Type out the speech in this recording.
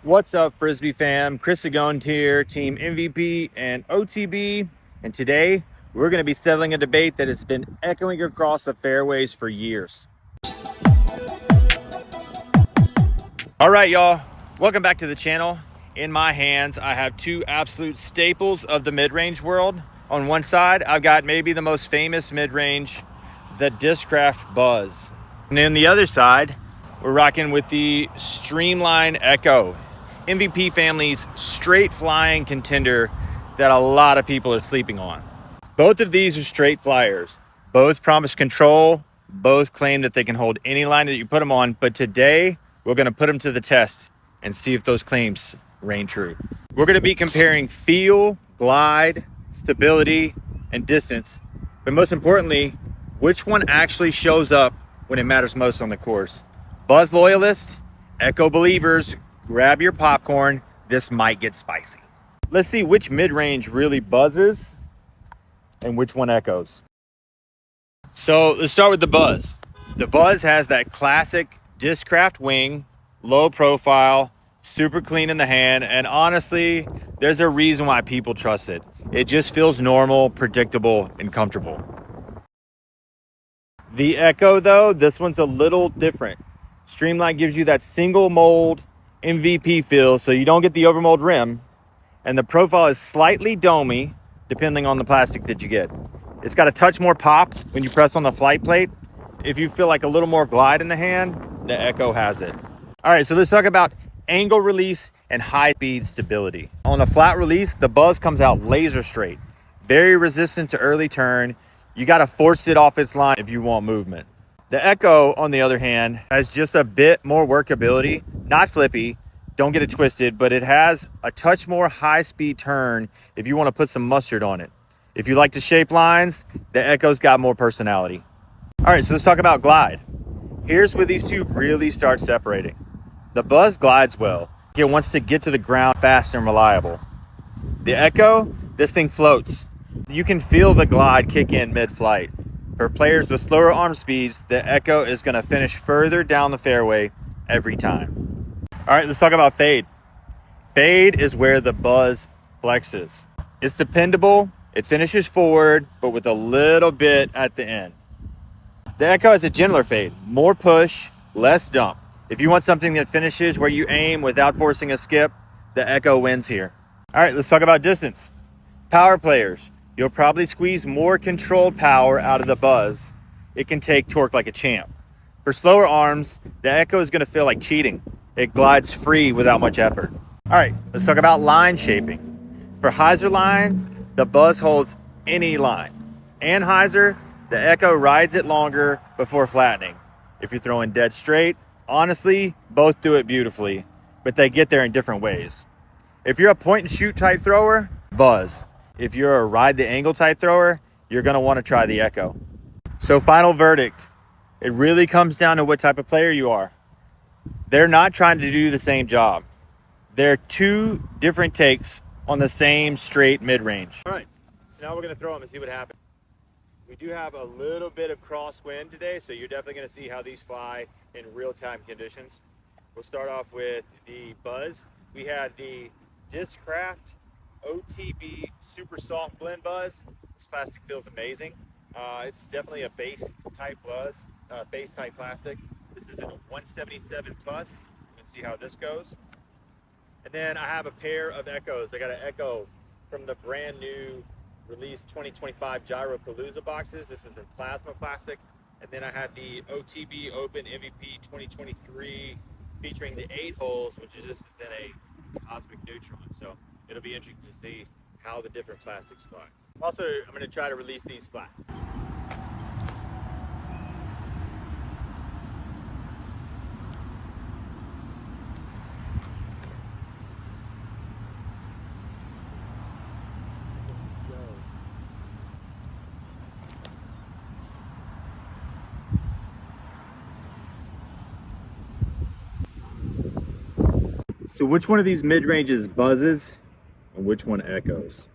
What's up, Frisbee fam? Chris Agone here, Team MVP and OTB. And today we're going to be settling a debate that has been echoing across the fairways for years. All right, y'all, welcome back to the channel. In my hands, I have two absolute staples of the mid-range world. On one side, I've got maybe the most famous mid-range, the Discraft Buzzz. And then the other side, we're rocking with the Streamline Echo, MVP family's straight flying contender that a lot of people are sleeping on. Both of these are straight flyers. Both promise control. Both claim that they can hold any line that you put them on. But today, we're going to put them to the test and see if those claims reign true. We're going to be comparing feel, glide, stability, and distance. But most importantly, which one actually shows up when it matters most on the course. Buzz loyalists, Echo believers, grab your popcorn. This might get spicy. Let's see which mid-range really buzzes and which one echoes. So let's start with the Buzzz. The Buzzz has that classic Discraft wing, low profile, super clean in the hand, and honestly, there's a reason why people trust it. It just feels normal, predictable, and comfortable. The Echo, though, this one's a little different. Streamline gives you that single mold MVP feel, so you don't get the overmold rim, and the profile is slightly domey depending on the plastic that you get. It's got a touch more pop when you press on the flight plate. If you feel like a little more glide in the hand, the Echo has it. All right, so let's talk about angle release and high speed stability. On a flat release, the Buzzz comes out laser straight, very resistant to early turn. You got to force it off its line if you want movement. The Echo, on the other hand, has just a bit more workability, not flippy, don't get it twisted, but it has a touch more high-speed turn if you want to put some mustard on it. If you like to shape lines, the Echo's got more personality. All right, so let's talk about glide. Here's where these two really start separating. The Buzzz glides well. It wants to get to the ground fast and reliable. The Echo, this thing floats. You can feel the glide kick in mid-flight. For players with slower arm speeds, the Echo is going to finish further down the fairway every time. All right, let's talk about fade. Fade is where the Buzzz flexes. It's dependable. It finishes forward, but with a little bit at the end. The Echo has a gentler fade, more push, less dump. If you want something that finishes where you aim without forcing a skip, the Echo wins here. All right, let's talk about distance. Power players. You'll probably squeeze more controlled power out of the Buzzz. It can take torque like a champ. For slower arms, the Echo is going to feel like cheating. It glides free without much effort. All right, let's talk about line shaping. For hyzer lines, the Buzzz holds any line. And hyzer, the Echo rides it longer before flattening. If you're throwing dead straight, honestly, both do it beautifully, but they get there in different ways. If you're a point and shoot type thrower, Buzzz. If you're a ride the angle type thrower, you're going to want to try the Echo. So final verdict, it really comes down to what type of player you are. They're not trying to do the same job. They're two different takes on the same straight mid-range. All right, so now we're going to throw them and see what happens. We do have a little bit of crosswind today, so you're definitely going to see how these fly in real-time conditions. We'll start off with the Buzzz. We had the Discraft OTB super soft blend Buzzz. This plastic feels amazing. It's definitely a base type Buzzz, base type plastic. This is a 177 plus. You can see how this goes. And then I have a pair of Echoes. I got an Echo from the brand new release 2025 Gyropalooza boxes. This is in plasma plastic. And then I have the OTB Open MVP 2023 featuring the 8 holes, which is just in a cosmic neutron. So it'll be interesting to see how the different plastics fly. Also, I'm going to try to release these flat. So which one of these mid-ranges buzzes and which one echoes?